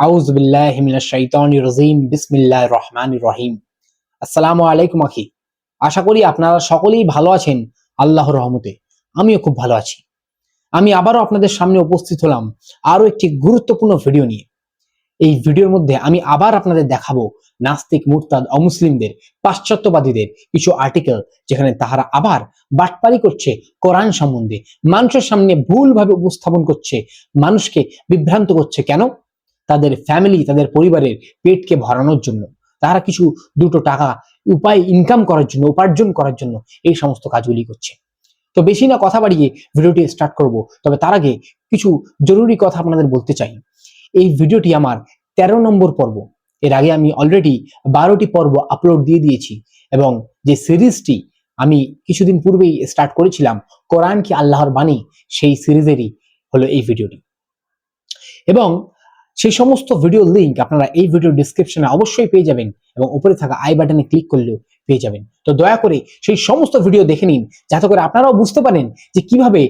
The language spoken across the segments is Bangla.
আউযু বিল্লাহি মিনাশ শাইতানির রাজিম বিসমিল্লাহির রহমানির রহিম। আসসালামু আলাইকুম আখি। আশা করি আপনারা সকলেই ভালো আছেন আল্লাহর রহমতে। আমিও খুব ভালো আছি। আমি আবারও আপনাদের সামনে উপস্থিত হলাম আরো একটি গুরুত্বপূর্ণ ভিডিও নিয়ে। এই ভিডিওর মধ্যে আমি আবার আপনাদের দেখাবো নাস্তিক, মুরতাদ, অমুসলিমদের, পাশ্চাত্যবাদীদের কিছু আর্টিকেল, যেখানে তাহারা আবার বাটপারি করছে কোরআন সম্বন্ধে, মানুষের সামনে ভুলভাবে উপস্থাপন করছে, মানুষকে বিভ্রান্ত করছে। কেন? তাদের ফ্যামিলি, তাদের পরিবারের পেটকে ভরানোর জন্য, তারা কিছু দুটো টাকা ইনকাম করার জন্য, উপার্জন করার জন্য এই সমস্ত কাজগুলি করছে। তো বেশি না কথা বাড়িয়ে ভিডিওটি স্টার্ট করব। তবে তার আগে কিছু জরুরি কথা আপনাদের বলতে চাই। এই ভিডিওটি আমার 13 নম্বর পর্ব। এর আগে আমি অলরেডি 12টি পর্ব আপলোড দিয়ে দিয়েছি, এবং যে সিরিজটি আমি কিছুদিন পূর্বেই স্টার্ট করেছিলাম, কোরআন কি আল্লাহর বাণী, সেই সিরিজেরই হলো এই ভিডিওটি। এবং সেই সমস্ত ভিডিও লিংক আপনারা এই ভিডিও ডিসক্রিপশনে অবশ্যই পেয়ে যাবেন, এবং উপরে থাকা আই বাটনে ক্লিক করলেও পেয়ে যাবেন। তো দয়া করে সেই সমস্ত ভিডিও দেখে নিন, যাতে করে আপনারাও বুঝতে পারেন যে কিভাবে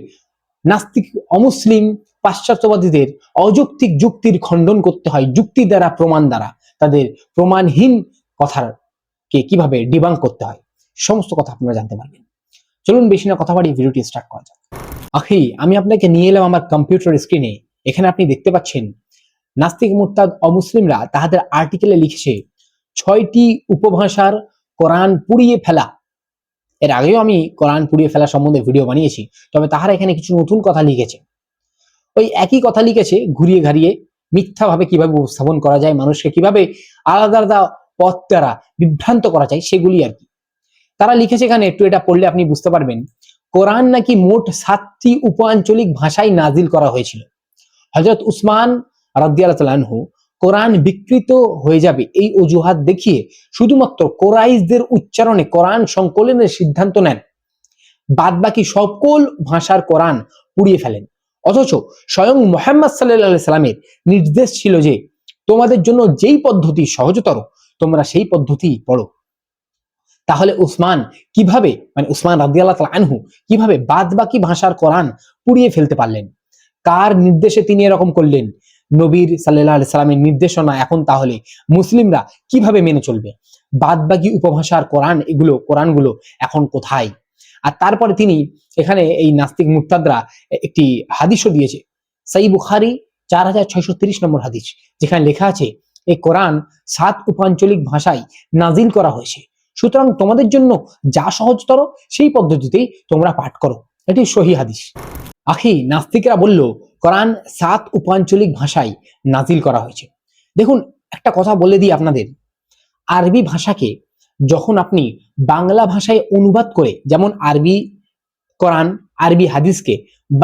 নাস্তিক, অমুসলিম, পাশ্চাত্যবাদীদের অযৌক্তিক যুক্তির খণ্ডন করতে হয়, যুক্তি দ্বারা, প্রমাণ দ্বারা, তাদের প্রমাণহীন কথাকে কিভাবে ডিবাঙ্ক করতে হয়, সমস্ত কথা আপনারা জানতে পারবেন। চলুন বেশি না কথা বাড়িয়ে ভিডিওটি স্টার্ট করা যাক। আখি, আমি আপনাকে নিয়ে এলাম আমার কম্পিউটার স্ক্রিনে। এখানে আপনি দেখতে পাচ্ছেন নাস্তিক, মুরতাদ, অমুসলিমরা তাদের আর্টিকেলে লিখেছে 6টি উপভাষার কোরআন পুড়িয়ে ফেলা। এর আগেও আমি কোরআন পুড়িয়ে ফেলা সম্বন্ধে ভিডিও বানিয়েছি, তবে তাহারা এখানে কিছু নতুন কথা লিখেছে। ওই একই কথা লিখেছে ঘুরিয়ে ঘাড়িয়ে, মিথ্যাভাবে কিভাবে উপস্থাপন করা যায়, মানুষকে কিভাবে আলাদা আলাদা পথ দ্বারা বিভ্রান্ত করা যায়, সেগুলি আর কি তারা লিখেছে এখানে। একটু এটা পড়লে আপনি বুঝতে পারবেন। কোরআন নাকি মোট 7টি উপাঞ্চলিক ভাষায় নাজিল করা হয়েছিল। হযরত উসমান রাদিয়াল্লাহু তাআলা আনহু কোরআন বিকৃত হয়ে যাবে এই অজুহাত দেখিয়ে শুধুমাত্র কোরাইশদের উচ্চারণে কোরআন সংকলনের সিদ্ধান্ত নেন, বাদবাকি সকল ভাষার কোরআন পুড়িয়ে ফেলেন। অথচ স্বয়ং মুহাম্মদ সাল্লাল্লাহু আলাইহি সাল্লামের নির্দেশ ছিল যে তোমাদের জন্য যেই পদ্ধতি সহজতর তোমরা সেই পদ্ধতি পড়ো। তাহলে উসমান কিভাবে, উসমান রাদিয়াল্লাহু তাআলা আনহু কিভাবে বাদবাকি ভাষার কোরআন পুড়িয়ে ফেলতে পারলেন? কার নির্দেশে তিনি এরকম করলেন? নবীর সাল্লাল্লাহু আলাইহি সাল্লামের নির্দেশনা এখন তাহলে মুসলিমরা কিভাবে মেনে চলবে? বাদবাকি উপভাষার কোরআনগুলো এখন কোথায়? আর তারপরে তিনি এখানে এই নাস্তিক মুরতাদরা একটি হাদিসও দিয়েছে, সহিহ বুখারী 4630 নম্বর হাদিস, যেখানে লেখা আছে এই কোরআন 7 উপাঞ্চলিক ভাষায় নাজিল করা হয়েছে, সুতরাং তোমাদের জন্য যা সহজতর সেই পদ্ধতিতেই তোমরা পাঠ করো। এটি সহিহ হাদিস। আখি, নাস্তিকরা বলল কোরআন 7 উপাঞ্চলিক ভাষায় নাজিল করা হয়েছে। দেখুন, একটা কথা বলে দিই আপনাদের, আরবি ভাষাকে যখন আপনি বাংলা ভাষায় অনুবাদ করে, যেমন আরবি কোরআন, আরবি হাদিসকে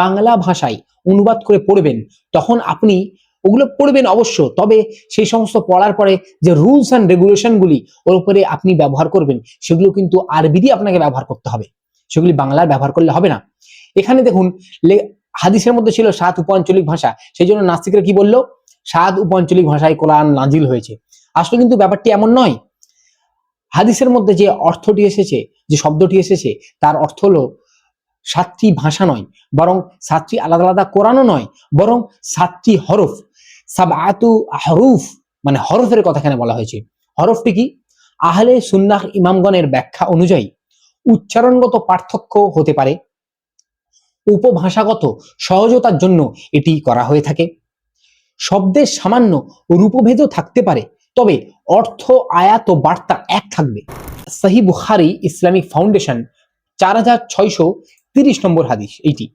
বাংলা ভাষায় অনুবাদ করে পড়বেন, তখন আপনি ওগুলো পড়বেন অবশ্য, তবে সেই সমস্ত পড়ার পরে যে রুলস অ্যান্ড রেগুলেশনগুলি ওর উপরে আপনি ব্যবহার করবেন, সেগুলো কিন্তু আরবিরই আপনাকে ব্যবহার করতে হবে, সেগুলি বাংলার ব্যবহার করলে হবে না। এখানে দেখুন, হাদিসের মধ্যে ছিল 7 উপাঞ্চলিক ভাষা, সেই জন্য নাস্তিকরা কি বলল? 7 উপাঞ্চলিক ভাষায় কোরআন নাজিল হয়েছে। আসলে কিন্তু ব্যাপারটি এমন নয়। হাদিসের মধ্যে যে অর্থটি এসেছে, যে শব্দটি এসেছে, তার অর্থ হলো 7টি ভাষা নয়, বরং 7টি আলাদা আলাদা কোরআনও নয়, বরং 7টি হরফ, সাবআতু হরুফ, মানে হরফের কথা এখানে বলা হয়েছে। হরফটি কি? আহলে সুন্নাহ ইমামগণের ব্যাখ্যা অনুযায়ী উচ্চারণগত পার্থক্য হতে পারে, উপভাষাগত সহজতার জন্য এটি করা হয়ে থাকে, শব্দের সামান্য রূপভেদও থাকতে পারে, তবে অর্থ, আয়াত ও বার্তা এক থাকবে। সহিহ বুখারী ইসলামিক ফাউন্ডেশন 4630 নম্বর হাদিস এইটি।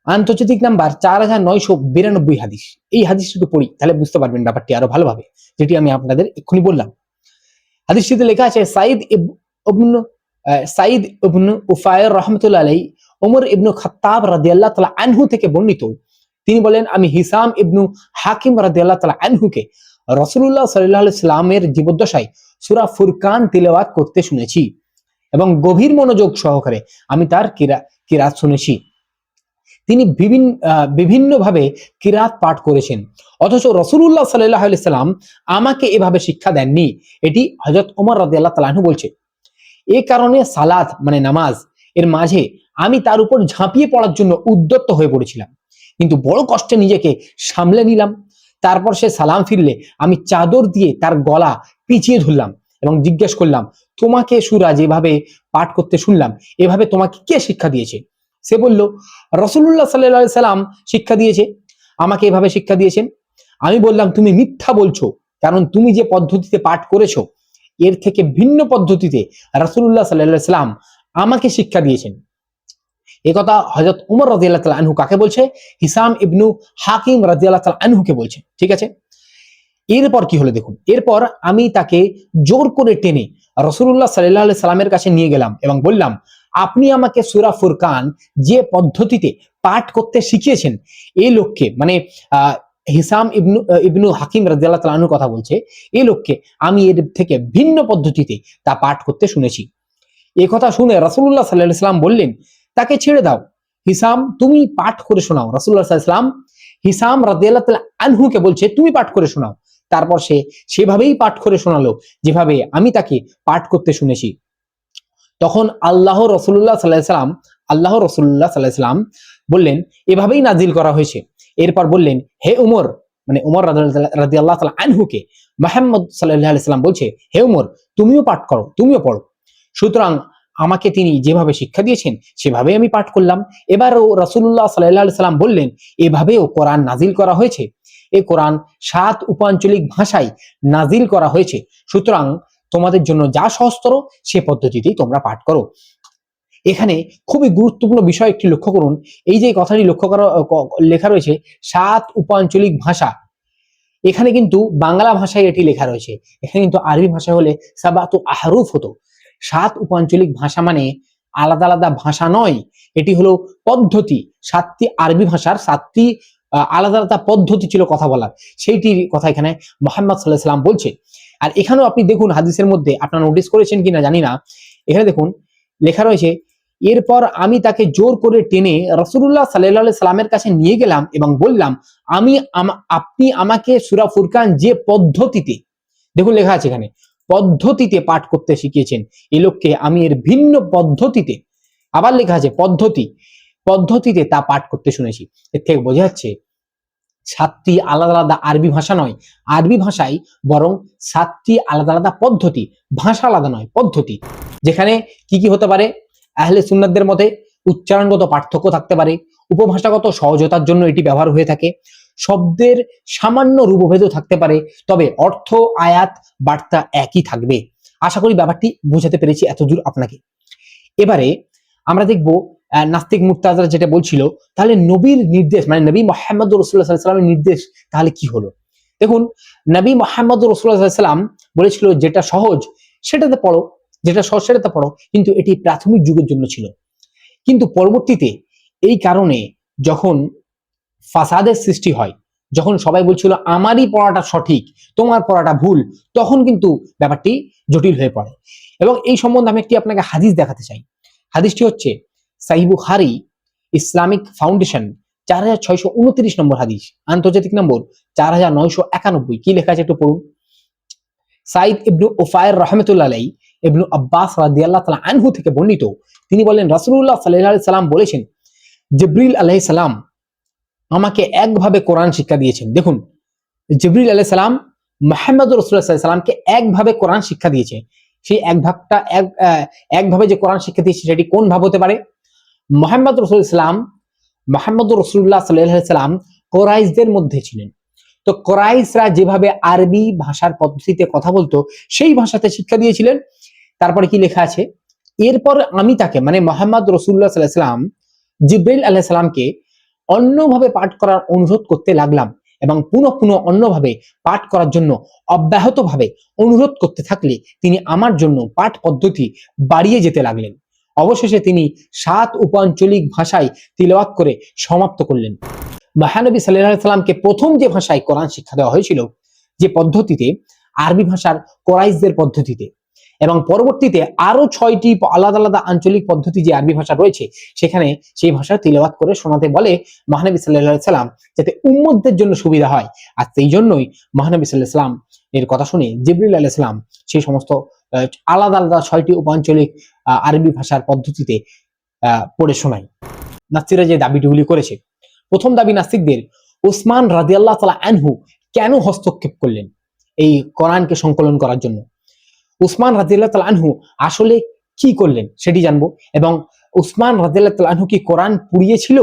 আন্তর্জাতিক নাম্বার 4992 হাদিস। এই হাদিসটি একটু পড়ি, তাহলে বুঝতে পারবেন ব্যাপারটি আরো ভালোভাবে, যেটি আমি আপনাদের এক্ষুনি বললাম। হাদিসটিতে লেখা আছে, সাইদ ইবনে উফায়র রাহমাতুল্লাহ আলাইহি ওমর ইবনে খাত্তাব রাদিয়াল্লাহু তাআলা আনহু থেকে বর্ণিত, তিনি বলেন, আমি হিসাম ইবনু হাকিম রাদিয়াল্লাহু তাআলা আনহুকে রাসূলুল্লাহ সাল্লাল্লাহু আলাইহি সাল্লামের জীবদ্দশায় সূরা ফুরকান তিলাওয়াত করতে শুনেছি, এবং গভীর মনোযোগ সহকারে আমি তার কিরাত শুনেছি। তিনি বিভিন্নভাবে কিরাত পাঠ করেছেন, অথচ রাসূলুল্লাহ সাল্লাল্লাহু আলাইহি সাল্লাম আমাকে এভাবে শিক্ষা দেননি। এটি হযরত ওমর রাদিয়াল্লাহু তাআলা আনহু বলছে। এই কারণে সালাত মানে নামাজ এর মাঝে আমি তার উপর ঝাঁপিয়ে পড়ার জন্য উদ্যত হয়ে পড়েছিলাম, কিন্তু বড় কষ্টে নিজেকে সামলে নিলাম। তারপর সে সালাম ফিরলে আমি চাদর দিয়ে তার গলা পিছিয়ে ধরলাম এবং জিজ্ঞেস করলাম, তোমাকে সূরা যেভাবে পাঠ করতে শুনলাম এভাবে তোমাকে কে শিক্ষা দিয়েছে? সে বলল, রাসূলুল্লাহ সাল্লাল্লাহু আলাইহি সাল্লাম শিক্ষা দিয়েছে, আমাকে এভাবে শিক্ষা দিয়েছেন। আমি বললাম, তুমি মিথ্যা বলছো, কারণ তুমি যে পদ্ধতিতে পাঠ করেছো এর থেকে ভিন্ন পদ্ধতিতে রাসূলুল্লাহ সাল্লাল্লাহু আলাইহি সাল্লাম আমাকে শিক্ষা দিয়েছেন। একথা হযরত উমর রাদিয়াল্লাহু তাআলা আনহু কাকে বলছে? হিসাম ইবনু হাকিম রাদিয়াল্লাহু তাআলা আনহুকে বলছে। ঠিক আছে, এরপর কি হলো দেখুন। এরপর আমি তাকে জোর করে টেনে রাসূলুল্লাহ সাল্লাল্লাহু আলাইহি সাল্লামের কাছে নিয়ে গেলাম এবং বললাম, আপনি আমাকে সূরা ফুরকান যে পদ্ধতিতে পাঠ করতে শিখিয়েছেন, এই লোককে মানে হিসাম ইবনু হাকিম রাদিয়াল্লাহু তাআলা আনহু কথা বলছে, এই লোককে আমি এর থেকে ভিন্ন পদ্ধতিতে তা পাঠ করতে শুনেছি। এই কথা শুনে রাসূলুল্লাহ সাল্লাল্লাহু আলাইহি সাল্লাম বললেন, তাকে ছেড়ে দাও, হিসাম তুমি পাঠ করে শোনাও। রাসূলুল্লাহ সাল্লাল্লাহু আলাইহি সাল্লাম হিসাম রাদিয়াল্লাহু তাআলা আনহুকে বলছে, তুমি পাঠ করে শোনাও। তারপর সে সেভাবেই পাঠ করে শোনালো যেভাবে আমি তাকে পাঠ করতে শুনেছি। তখন আল্লাহ রাসূলুল্লাহ সাল্লাল্লাহু আলাইহি সাল্লাম বললেন, এভাবেই নাজিল করা হয়েছে। এরপর বললেন, হে উমর, মানে উমর রাদিয়াল্লাহু তাআলা আনহুকে মুহাম্মদ সাল্লাল্লাহু আলাইহি সাল্লাম বলছে, হে উমর, তুমিও পাঠ করো, তুমিও পড়ো। সুতরাং আমাকে তিনি যেভাবে শিক্ষা দিয়েছেন সেভাবেই আমি পাঠ করলাম। এবারও রাসূলুল্লাহ সাল্লাল্লাহু আলাইহি সাল্লাম বললেন, এভাবেও কোরআন নাজিল করা হয়েছে। এই কোরআন 7 উপাঞ্চলিক ভাষায় নাজিল করা হয়েছে। সুতরাং তোমাদের জন্য যা সহজতর সে পদ্ধতিতেই তোমরা পাঠ করো। এখানে খুবই গুরুত্বপূর্ণ বিষয় একটি লক্ষ্য করুন। এই যে কথাটি লক্ষ্য করা লেখা রয়েছে 7 উপাঞ্চলিক ভাষা, এখানে কিন্তু বাংলা ভাষায় এটি লেখা রয়েছে। এখানে কিন্তু আরবি ভাষায় হলে সাবাতু আহরুফ হতো। 7 উপাঞ্চলিক ভাষা মানে আলাদা আলাদা ভাষা নয়, এটি হলো পদ্ধতি। 7টি আরবি ভাষার 7টি আলাদা আলাদা পদ্ধতি ছিল কথা বলার, সেইটির কথা এখানে মুহাম্মদ সাল্লাল্লাহু আলাইহি সাল্লাম বলছে। আর এখানেও আপনি দেখুন হাদিসের মধ্যে, আপনারা নোটিস করেছেন কিনা জানি না, এখানে দেখুন লেখা রয়েছে, এরপর আমি তাকে জোর করে টেনে রাসূলুল্লাহ সাল্লাল্লাহু আলাইহি সাল্লামের কাছে নিয়ে গেলাম এবং বললাম, আপনি আমাকে সূরা ফুরকান যে পদ্ধতিতে, দেখুন লেখা আছে এখানে, পদ্ধতিতে পাঠ করতে শিখিয়েছেন, এই লোককে আমি এর ভিন্ন পদ্ধতিতে, আবার লেখা আছে পদ্ধতিতে তা পাঠ করতে শুনেছি। এর থেকে বোঝা যাচ্ছে 7টি আলাদা আলাদা আরবি ভাষা নয়, আরবি ভাষায় বরং 7টি আলাদা আলাদা পদ্ধতি, ভাষা আলাদা নয়, পদ্ধতি। যেখানে কি কি হতে পারে, আহলে সুন্নাতদের মতে উচ্চারণগত পার্থক্য থাকতে পারে, উপভাষাগত সহজতার জন্য এটি ব্যবহার হয়ে থাকে, শব্দের সামান্য রূপভেদও থাকতে পারে, তবে অর্থ, আয়াত, বার্তা একই থাকবে। আশা করি ব্যাপারটি বোঝাতে পেরেছি এতদূর আপনাকে। এবারে আমরা দেখব নাস্তিক মুর্তাজারা যেটা বলছিল, তাহলে নবীর নির্দেশ মানে নবী মুহাম্মদ রাসূলুল্লাহ সাল্লাল্লাহু আলাইহি ওয়াসাল্লামের নির্দেশ তাহলে কি হলো। দেখুন, নবী মুহাম্মদ রাসূলুল্লাহ সাল্লাল্লাহু আলাইহি ওয়াসাল্লাম বলেছিল, যেটা সহজ সেটাতে পড়ো, যেটা সহজ সেটাতে পড়ো, কিন্তু এটি প্রাথমিক যুগের জন্য ছিল। কিন্তু পরবর্তীতে এই কারণে যখন ফাসাদের সৃষ্টি হয়, যখন সবাই বলছিল আমারই পড়াটা সঠিক, তোমার পড়াটা ভুল, তখন কিন্তু ব্যাপারটি জটিল হয়ে পড়ে। এবং এই সম্বন্ধে আমি একটি আপনাকে হাদিস দেখাতে চাই। হাদিসটি হচ্ছে সহিহ বুখারী ইসলামিক ফাউন্ডেশন 4629 নম্বর হাদিস, আন্তর্জাতিক নম্বর 4991। কি লেখা আছে একটু পড়ুন। সাইদ ইবনু উফায়ের রাহমাতুল্লাহ আলাইহি ইবনু আব্বাস রাদিয়াল্লাহু তাআলা আনহু থেকে বর্ণিত, তিনি বলেন, রাসূলুল্লাহ সাল্লাল্লাহু আলাইহি সাল্লাম বলেছেন, জিবরিল আলাইহিস সালাম আমাকে একভাবে কোরআন শিক্ষা দিয়েছেন। দেখুন, জিবরিল আলাইহিস সালাম মুহাম্মদ রাসূলুল্লাহ সাল্লাল্লাহু আলাইহি সাল্লামকে একভাবে কোরআন শিক্ষা দিয়েছে। সেই একভাবে যে কোরআন শিক্ষা দিয়েছে সেটি কোন ভাব হতে পারে? মুহাম্মদ রাসূলুল্লাহ সাল্লাল্লাহু আলাইহি সাল্লাম কুরাইশদের মধ্যে ছিলেন। তো কুরাইশরা যেভাবে আরবি ভাষার পদ্ধতিতে কথা বলতো সেই ভাষাতে শিক্ষা দিয়েছিলেন। তারপরে কি লেখা আছে, এরপর আমি তাকে মানে মুহাম্মদ রাসূলুল্লাহ সাল্লাল্লাহু আলাইহি সাল্লাম জিবরিল আলাইহিস সালামকে অন্যভাবে পাঠ করার অনুরোধ করতে লাগলাম এবং পুনঃ পুনঃ অন্যভাবে পাঠ করার জন্য অব্যাহতভাবে অনুরোধ করতে থাকলে তিনি আমার জন্য পাঠ পদ্ধতি বাড়িয়ে যেতে লাগলেন। অবশেষে তিনি 7 উপাঞ্চলিক ভাষায় তিলাওয়াত করে সমাপ্ত করলেন। মহানবী সাল্লাল্লাহু আলাইহি সাল্লামকে প্রথম যে ভাষায় কোরআন শিক্ষা দেওয়া হয়েছিল, যে পদ্ধতিতে, আরবি ভাষার কুরাইশদের পদ্ধতিতে, এবং পরবর্তীতে আরো 6টি আলাদা আলাদা আঞ্চলিক পদ্ধতি যে আরবি ভাষা রয়েছে সেখানে সেই ভাষা তিলাওয়াত করে শোনাতে বলে মহানবী সাল্লাল্লাহু আলাইহি সাল্লাম, যাতে উম্মতদের জন্য সুবিধা হয়। আর সেই জন্যই মহানবী সাল্লাল্লাহু আলাইহি সাল্লাম এর কথা শুনে জিবরিল আলাইহিস সালাম সেই সমস্ত আলাদা আলাদা 6টি উপাঞ্চলিক আরবি ভাষার পদ্ধতিতে পড়ে শোনায়। নাস্তিকরা যে দাবিগুলি করেছে, প্রথম দাবি নাস্তিকদের, ওসমান রাদিয়াল্লাহু তাআলা আনহু কেন হস্তক্ষেপ করলেন এই কোরআনকে সংকলন করার জন্য? উসমান রাদিয়াল্লাহু তাআলা আনহু আসলে কি করলেন সেটি জানবো, এবং উসমান রাদিয়াল্লাহু তাআলা আনহু কি কোরআন পুড়িয়েছিল,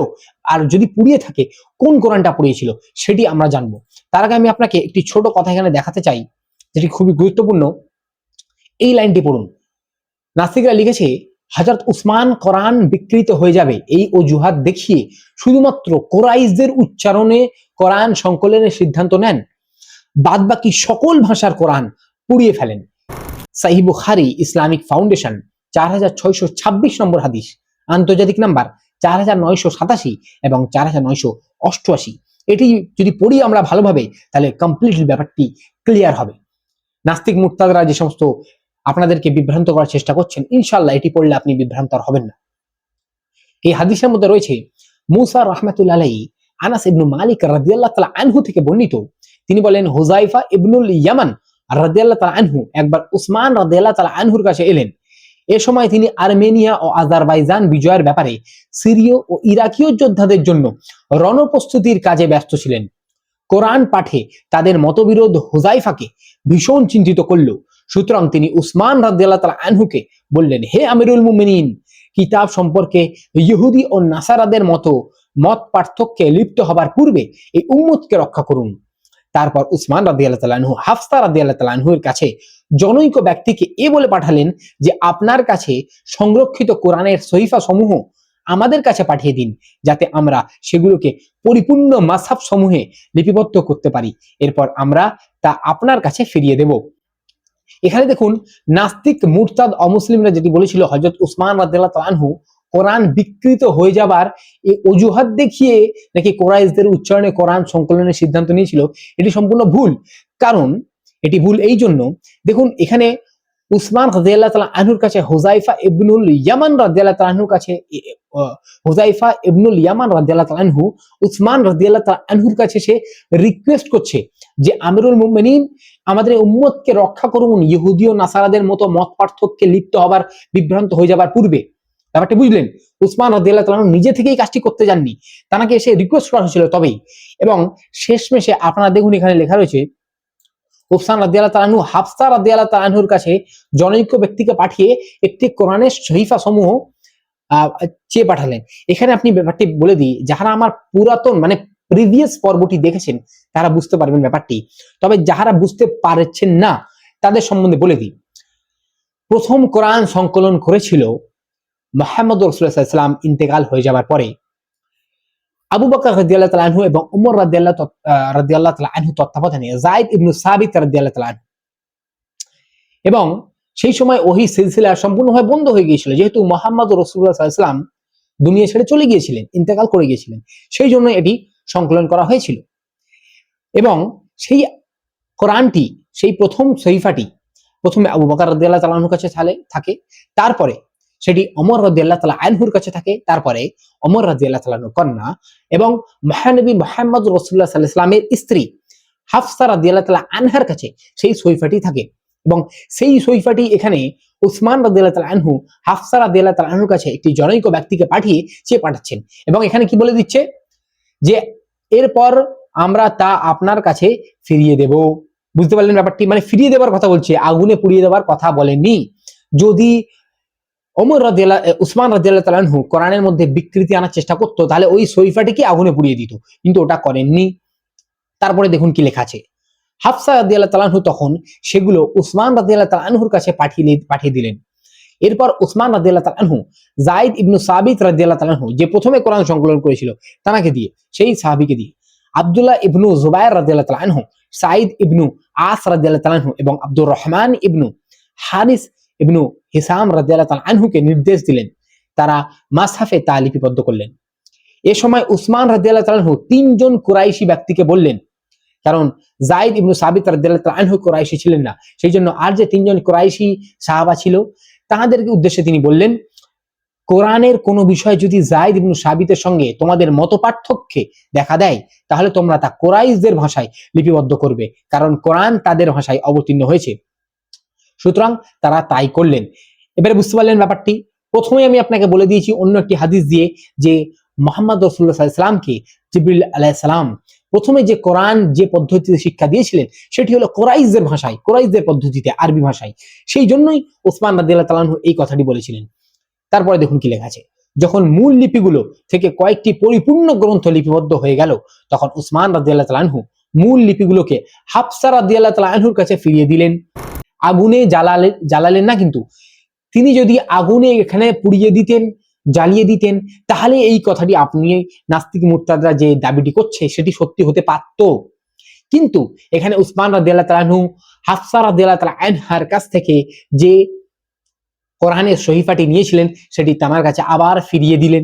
আর যদি পুড়িয়ে থাকে কোন কোরআনটা পুড়িয়েছিল সেটি আমরা জানবো। তার আগে আমি আপনাকে একটি ছোট কথা এখানে দেখাতে চাই, যেটি খুবই গুরুত্বপূর্ণ। এই লাইনটি পড়ুন। নাস্তিকরা লিখেছে, হযরত উসমান কোরআন বিকৃত হয়ে যাবে এই অজুহাত দেখিয়ে শুধুমাত্র কোরাইশদের উচ্চারণে কোরআন সংকলনের সিদ্ধান্ত নেন, বাদবাকি সকল ভাষার কোরআন পুড়িয়ে ফেলেন। সহিহ বুখারী ইসলামিক ফাউন্ডেশন 4626 নম্বর হাদিস, আন্তর্জাতিক নাম্বার 4987 এবং 4988। এটি যদি পড়ি আমরা ভালোভাবে, তাহলে কমপ্লিটলি ব্যাপারটি ক্লিয়ার হবে। নাস্তিক মুরতাদরা যে সমস্ত আপনাদেরকে বিভ্রান্ত করার চেষ্টা করছেন, ইনশাআল্লাহ এটি পড়লে আপনি বিভ্রান্ত আর হবেন না। এই হাদিসের মধ্যে রয়েছে মুসা রাহমাতুল্লাহ আলাইহি আনাস ইবনে মালিক রাদিয়াল্লাহু তাআলা আনহু থেকে বর্ণিত, তিনি বলেন হুযায়ফা ইবনুল ইয়ামান রাদিয়াল্লাহু তাআলা আনহু একবার উসমান রাদিয়াল্লাহু তাআলা আনহুর কাছে এলেন। এ সময় তিনি আর্মেনিয়া ও আজারবাইজান বিজয়ের ব্যাপারে সিরীয় ও ইরাকীয় যোদ্ধাদের জন্য রণপ্রস্তুতির কাজে ব্যস্ত ছিলেন। কোরআন পাঠে তাদের মতবিরোধ হুযায়ফাকে ভীষণ চিন্তিত করল। সুতরাং তিনি উসমান রাদিয়াল্লাহু তাআলা আনহুকে বললেন, হে আমিরুল মুমিনিন, কিতাব সম্পর্কে ইহুদি ও নাসারাদের মত পার্থক্যে লিপ্ত হবার পূর্বে এই উম্মতকে রক্ষা করুন। তারপর উসমান রাদিয়াল্লাহু তাআলা আনহু হাফসা রাদিয়াল্লাহু তাআলা আনহুর কাছে জনৈক ব্যক্তিকে এ বলে পাঠালেন যে, আপনার কাছে সংরক্ষিত কোরআনের সহিফা সমূহ আমাদের কাছে পাঠিয়ে দিন, যাতে আমরা সেগুলোকে পরিপূর্ণ মাযহাব সমূহে লিপিবদ্ধ করতে পারি। এরপর আমরা তা আপনার কাছে ফিরিয়ে দেব। এখানে দেখুন, নাস্তিক মুরতাদ অমুসলিমরা যেটি বলেছিল হযরত উসমান রাদিয়াল্লাহু তাআলা আনহু কোরআন বিকৃত হয়ে যাবার এই অজুহাত দেখিয়ে নাকি কোরাইশদের উচ্চারণে কোরআন সংকলনের সিদ্ধান্ত নিয়েছিল, এটি সম্পূর্ণ ভুল। কারণ এটি ভুল এই জন্য, দেখুন এখানে উসমান রাদিয়াল্লাহু তাআলা আনহুর কাছে হুযায়ফা ইবনুল ইয়ামান রাদিয়াল্লাহু তাআলা আনহুর কাছে হুযায়ফা ইবনুল ইয়ামান রাদিয়াল্লাহু তাআলা আনহু উসমান রাদিয়াল্লাহু তাআলা আনহুর কাছে সে রিকোয়েস্ট করছে যে, আমিরুল মুমিনিন, আমাদের উম্মতকে রক্ষা করুন ইহুদি ও নাসারাদের মতো মত পার্থক্যে লিপ্ত হবার, বিভ্রান্ত হয়ে যাবার পূর্বে। ব্যাপারটি বুঝলেন? উসমান রাদিয়াল্লাহু তাআলা নিজে থেকেই কাজটি করতে যাননি, তাকে এসে রিকোয়েস্ট করা হয়েছিল তবেই। এবং শেষমেশে আপনারা দেখুন এখানে লেখা রয়েছে, উসমান রাদিয়াল্লাহু তাআলা আনহু হাফসা রাদিয়াল্লাহু তাআলা আনহুর কাছে জনৈক ব্যক্তিকে পাঠিয়ে একটি কোরআনের সহিফা সমূহ চেয়ে পাঠালেন। এখানে আপনি ব্যাপারটি বলে দিই, যারা আমার পুরাতন মানে প্রিভিয়াস পর্বটি দেখেছেন তারা বুঝতে পারবেন ব্যাপারটি, তবে যারা বুঝতে পারছেন না তাদের সম্বন্ধে বলে দিই। প্রথম কোরআন সংকলন করেছিল মুহাম্মদ রাসূলুল্লাহ সাল্লাল্লাহু আলাইহি ওয়াসাল্লাম ইন্তেকাল হয়ে যাবার পরে। আবু বকর রাদিয়াল্লাহু তাআলা আনহু এবং উমর রাদিয়াল্লাহু তাআলা আনহু তত্ত্বাবধানে যায়েদ ইবনে সাবিত রাদিয়াল্লাহু তাআলা আনহু, এবং সেই সময় ওহী সিলসিলা সম্পূর্ণভাবে বন্ধ হয়ে গিয়েছিল, যেহেতু মুহাম্মদ রাসূলুল্লাহ সাল্লাল্লাহু আলাইহি ওয়াসাল্লাম দুনিয়া ছেড়ে চলে গিয়েছিলেন, ইন্তেকাল করে গিয়েছিলেন, সেই জন্য এটি সংকলন করা হয়েছিল। এবং সেই কোরআনটি, সেই প্রথম সহিফাটি প্রথমে আবু বকর রাদিয়াল্লাহু তাআলা আনহুর কাছে থাকে, তারপরে সেটি ওমর রাদিয়াল্লাহু তাআলা আনহুর কাছে থাকে, তারপরে ওমর রাদিয়াল্লাহু তাআলা আনহুর কন্যা এবং মহানবী মুহাম্মদ রাসূলুল্লাহ সাল্লাল্লাহু আলাইহি ওয়াসাল্লামের স্ত্রী হাফসা রাদিয়াল্লাহু তাআলা আনহার কাছে সেই সহিফাটি থাকে। এবং সেই সহিফাটি এখানে উসমান রাদিয়াল্লাহু তাআলা আনহু হাফসা রাদিয়াল্লাহু তাআলা আনহুর কাছে একটি জনৈক ব্যক্তিকে পাঠাচ্ছেন, এবং এখানে কি বলে দিচ্ছে যে, এরপর আমরা তা আপনার কাছে ফিরিয়ে দেব। বুঝতে পারলেন ব্যাপারটি? মানে ফিরিয়ে দেবার কথা বলছে, আগুনে পুড়িয়ে দেওয়ার কথা বলেনি। যদি উসমান রাদিয়াল্লাহু তাআলা আনহু কোরআনের মধ্যে বিকৃতি আনার চেষ্টা করতো, তাহলে ওই সহিফাটিকে আগুনে পুড়িয়ে দিত, কিন্তু ওটা করেননি। তারপরে দেখুন কি লেখা আছে, হাফসা রাদিয়াল্লাহু তাআলা আনহু তখন সেগুলো উসমান রাদিয়াল্লাহু তাআলা আনহুর কাছে পাঠিয়ে দিলেন। এরপর উসমান রাদিয়াল্লাহু তাআলা আনহু যায়েদ ইবনে সাবিত রাদিয়াল্লাহু তাআলা আনহু, যে প্রথমে কোরআন সংকলন করেছিল, তাকে দিয়ে, সেই সাহাবীকে দিয়ে আব্দুল্লাহ ইবনু জুবায়ের রাদিয়াল্লাহু তাআলা আনহু, সাঈদ ইবনু আস রাদিয়াল্লাহু তাআলা আনহু এবং আব্দুর রহমান ইবনু হারিস ইবনু হিসাম রাদিয়াল্লাহু তাআলা আনহুকে নির্দেশ দিলেন, তারা মাসহাফে তা লিপিবদ্ধ করলেন। এ সময় উসমান রাদিয়াল্লাহু তাআলা আনহু তিনজন কুরাইশি ব্যক্তিকে বললেন, কারণ যায়েদ ইবনু সাবিত রাদিয়াল্লাহু তাআলা আনহু কুরাইশি ছিলেন না, সেই জন্য আর যে তিনজন কুরাইশি সাহাবা ছিল তাদেরকে উদ্দেশ্যে তিনি বললেন, কোরআনের কোন বিষয় যদি যায়েদ ইবনু সাবিতের সঙ্গে তোমাদের মতপার্থক্যে দেখা দেয়, তাহলে তোমরা তা কুরাইশদের ভাষায় লিপিবদ্ধ করবে, কারণ কোরআন তাদের ভাষায় অবতীর্ণ হয়েছে। সুতরাং তারা তাই করলেন। এবারে বুঝতে পারলেন ব্যাপারটি? প্রথমে আমি আপনাকে বলে দিয়েছি অন্য একটি হাদিস দিয়ে যে মুহাম্মদ রাসূলুল্লাহ সাল্লাল্লাহু আলাইহি ওয়াসাল্লামকে জিবরিল আলাইহিস সালাম প্রথমে যে কোরআন যে পদ্ধতিতে শিক্ষা দিয়েছিলেন সেটি হলো কোরাইশদের ভাষায়, কোরাইশদের পদ্ধতিতে, আরবি ভাষায়। সেই জন্যই ওসমান রাদিয়াল্লাহু তাআলা আনহু এই কথাটি বলেছিলেন। তারপরে দেখুন কি লেখা আছে, যখন মূল লিপিগুলো থেকে কয়েকটি পরিপূর্ণ গ্রন্থ লিপিবদ্ধ হয়ে গেল, তখন উসমান রাদিয়াল্লাহু তাআলা আনহু মূল লিপিগুলোকে হাফসা রাদিয়াল্লাহু তাআলা আনহুর কাছে ফিরিয়ে দিলেন। আগুনে জ্বালালেন না, কিন্তু তিনি যদি আগুনে এখানে পুড়িয়ে দিতেন, জ্বালিয়ে দিতেন, তাহলে এই কথাটি আপনি নাস্তিক মুরতাদরা যে দাবিটি করছে সেটি সত্যি হতে পারত। কিন্তু এখানে উসমান রাদিয়াল্লাহু তাআলা আনহু হাফসা রাদিয়াল্লাহু তাআলা আনহার কাছ থেকে যে কোরআনের সহিফাটি নিয়েছিলেন সেটি তার কাছে আবার ফিরিয়ে দিলেন।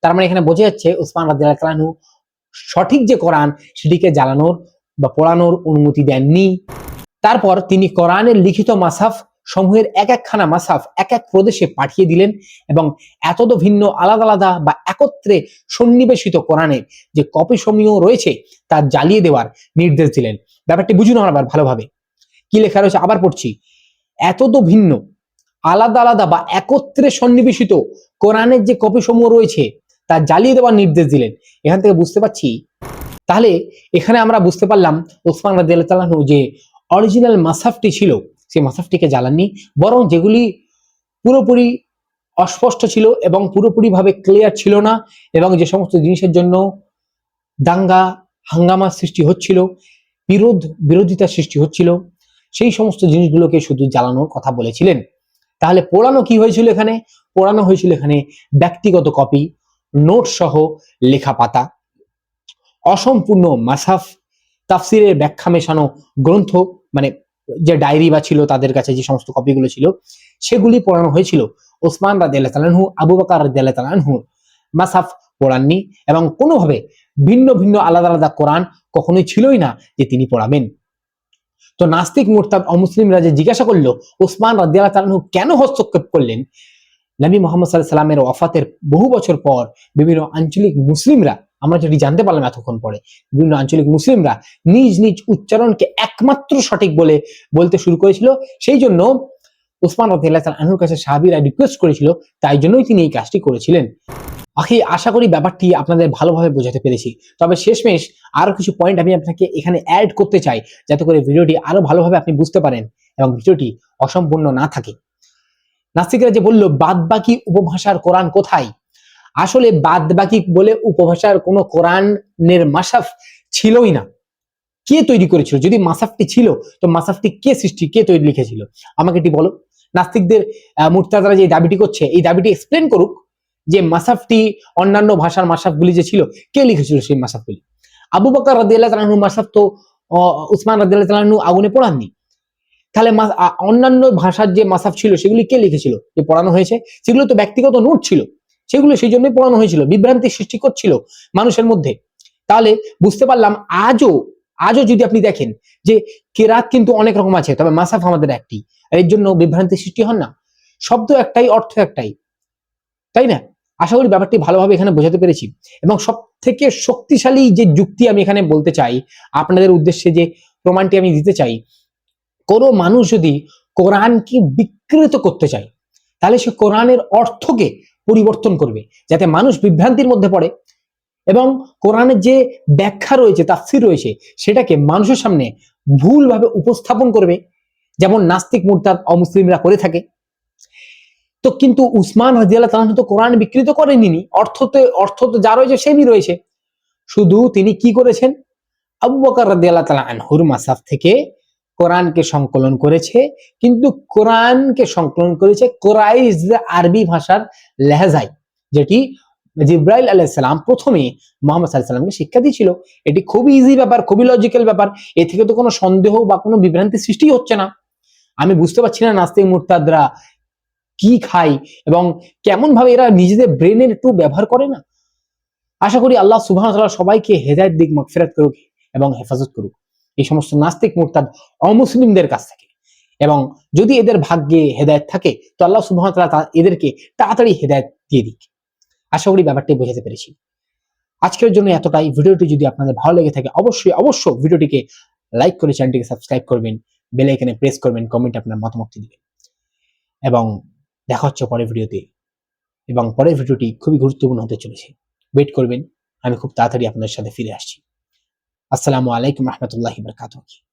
তার মানে এখানে বোঝা যাচ্ছে উসমান রাদিয়াল্লাহু তাআলা আনহু সঠিক যে কোরআন সেটিকে জ্বালানোর বা পোড়ানোর অনুমতি দেননি। তারপর তিনি কোরআনের লিখিত মাসাফ সমূহের এক একখানা মাসাফ এক এক প্রদেশে পাঠিয়ে দিলেন এবং এতদ ভিন্ন আলাদা আলাদা বা একত্রে সন্নিবেশিত কোরআনের যে কপি সমূহ রয়েছে তা জ্বালিয়ে দেওয়ার নির্দেশ দিলেন। ব্যাপারটি বুঝুন আবার ভালোভাবে, কি লেখা রয়েছে আবার পড়ছি, এতদ ভিন্ন আলাদা আলাদা বা একত্রে সন্নিবেশিত কোরআনের যে কপি সমূহ রয়েছে তা জ্বালিয়ে দেওয়ার নির্দেশ দিলেন। এখান থেকে বুঝতে পারছি, তাহলে এখানে আমরা বুঝতে পারলাম ওসমান রাদিয়াল্লাহু তাআলা আনহু যে অরিজিনাল মাসাফটি ছিল সেই মাসাফটিকে জ্বালাননি, বরং যেগুলি পুরোপুরি অস্পষ্ট ছিল এবং পুরোপুরিভাবে ক্লিয়ার ছিল না এবং যে সমস্ত জিনিসের জন্য দাঙ্গা হাঙ্গামার সৃষ্টি হচ্ছিল, বিরোধিতার সৃষ্টি হচ্ছিল, সেই সমস্ত জিনিসগুলোকে শুধু জ্বালানোর কথা বলেছিলেন। তাহলে পোড়ানো কি হয়েছিল এখানে? পোড়ানো হয়েছিল এখানে ব্যক্তিগত কপি, নোট সহ লেখা পাতা, অসম্পূর্ণ মাসাফ, তাফসিরের ব্যাখ্যা মেশানো গ্রন্থ, মানে যে ডায়েরি বা ছিল তাদের কাছে যে সমস্ত কপিগুলো ছিল সেগুলি পোড়ানো হয়েছিল। ওসমান রাদিয়াল্লাহু তাআলা আনহু, আবু বকর রাদিয়াল্লাহু তাআলা আনহু মাসাফ পোড়াননি এবং কোনোভাবে ভিন্ন ভিন্ন আলাদা আলাদা কোরআন কখনোই ছিলই না যে তিনি পড়াবেন। তো নাস্তিক মুরতাদ অমুসলিমরা যে জিজ্ঞাসা করলো ওসমান রাদিয়াল্লাহু তাআলা আনহু কেন হস্তক্ষেপ করলেন, নবী মুহাম্মদ সাল্লাল্লাহু আলাইহি সাল্লামের ওয়াফাতের বহু বছর পর বিভিন্ন আঞ্চলিক মুসলিমরা, আমরা যেটি জানতে পারলাম এতক্ষণ পরে, বিভিন্ন আঞ্চলিক মুসলিমরা নিজ নিজ উচ্চারণকে একমাত্র সঠিক বলে বলতে শুরু করেছিল। সেই জন্য ওসমান রাদিয়াল্লাহু তাআলা আনহুর কাছে সাহাবীরা রিকোয়েস্ট করেছিল, তাই জন্যই তিনি এই কাজটি করেছিলেন। আশা করি ব্যাপারটি আপনাদের ভালোভাবে বোঝাতে পেরেছি। তবে শেষমেশ আরো কিছু পয়েন্ট আমি আপনাকে এখানে অ্যাড করতে চাই, যাতে করে ভিডিওটি আরো ভালোভাবে আপনি বুঝতে পারেন এবং ভিডিওটি অসম্পূর্ণ না থাকে। নাস্তিকরা যে বলল বাদবাকি উপভাষার কোরআন কোথায়, আসলে বাদবাকি বলে উপভাষার কোনো কোরআনের মাসাফ ছিলই না। কে তৈরি করেছিল? যদি মাসাফটি ছিল তো মাসাফটি কে তৈরি লিখেছিল আমাকে এটি বলো। নাস্তিকদের মুরতাজারা যে দাবিটি করছে এই দাবিটি এক্সপ্লেন করুক যে মাসাফটি অন্যান্য ভাষার মাসাফগুলি যে ছিল কে লিখেছিল সেই মাসাফগুলি। আবু বকর রাদিয়াল্লাহু তাআলা আনহু মাসাফ তো উসমান রাদিয়াল্লাহু তাআলা আনহু আগুনে পোড়াননি। তাহলে অন্যান্য ভাষার যে মাসাফ ছিল সেগুলি কে লিখেছিল যে পড়ানো হয়েছে? সেগুলো তো ব্যক্তিগত নোট ছিল, সেগুলো সেই জন্যই পড়ানো হয়েছিল, বিভ্রান্তি সৃষ্টি করছিল মানুষের মধ্যে। তাহলে বুঝতে পারলাম আজও যদি আপনি দেখেন যে কেরাত কিন্তু অনেক রকম আছে, তবে মাসাফ আমাদের একটি, আর এর জন্য বিভ্রান্তি সৃষ্টি হন না। শব্দ একটাই, অর্থ একটাই, তাই না? আশা করি ব্যাপারটি ভালোভাবে এখানে বোঝাতে পেরেছি। এবং সব থেকে শক্তিশালী যে যুক্তি আমি এখানে বলতে চাই আপনাদের উদ্দেশ্যে, যে প্রমাণটি আমি দিতে চাই, কোনো মানুষ যদি কোরআনকে বিকৃত করতে চায় তাহলে সে কোরআনের অর্থকে পরিবর্তন করবে যাতে মানুষ বিভ্রান্তির মধ্যে পড়ে, এবং কোরআনের যে ব্যাখ্যা রয়েছে, তাফসীর রয়েছে, সেটাকে মানুষের সামনে ভুলভাবে উপস্থাপন করবে, যেমন নাস্তিক মুরতাদ অমুসলিমরা করে থাকে। তো কিন্তু উসমান রাদিয়াল্লাহু তাআলা তো কোরআন বিকৃত করেননি, অর্থ তো যা রয়েছে সেমই রয়েছে। শুধু তিনি কি করেছেন, আবু বকর রাদিয়াল্লাহু তাআলা আনহুর মাসাফ থেকে কোরআনকে সংকলন করেছে, কিন্তু কোরআনকে সংকলন করেছে কোরাইশ আরবি ভাষার লেহেজায়, যেটি জিব্রাইল আলাইহিস সালাম প্রথমে মুহাম্মদ সাল্লাল্লাহু আলাইহি সাল্লামকে শিক্ষা দিয়েছিল। এটি খুবই ইজি ব্যাপার, খুবই লজিক্যাল ব্যাপার, এ থেকে তো কোনো সন্দেহ বা কোনো বিভ্রান্তি সৃষ্টি হচ্ছে না। আমি বুঝতে পারছি না নাস্তিক মুরতাদরা কি খায় এবং কেমন ভাবে এরা নিজেদের ব্রেনের একটু ব্যবহার করে না। আশা করি আল্লাহ সুবহানাহু ওয়া তাআলা সবাইকে হেদায়েত দিক, মাগফিরাত করুক এবং হেফাজত করুক এই সমস্ত নাস্তিক মুরতাদ অমুসলিমদের কাছ থেকে। এবং যদি এদের ভাগ্যে হেদায়েত থাকে তো আল্লাহ সুবহানাহু ওয়া তাআলা এদেরকে তাড়াতাড়ি হেদায়েত দিয়ে দিক। আশা করি ব্যাপারটি বোঝাতে পেরেছি। আজকের জন্য এতটাই। ভিডিওটি যদি আপনাদের ভালো লেগে থাকে অবশ্যই ভিডিওটিকে লাইক করে চ্যানেলটিকে সাবস্ক্রাইব করবেন, বেল আইকনে প্রেস করবেন, কমেন্টে আপনার মতামত দিবেন এবং দেখা হচ্ছে পরের ভিডিওতে। এবং পরের ভিডিওটি খুবই গুরুত্বপূর্ণ হতে চলেছে, ওয়েট করবেন, আমি খুব তাড়াতাড়ি আপনাদের সাথে ফিরে আসছি। আসসালামু আলাইকুম রহমতুল্লাহি বারাকাতুহু।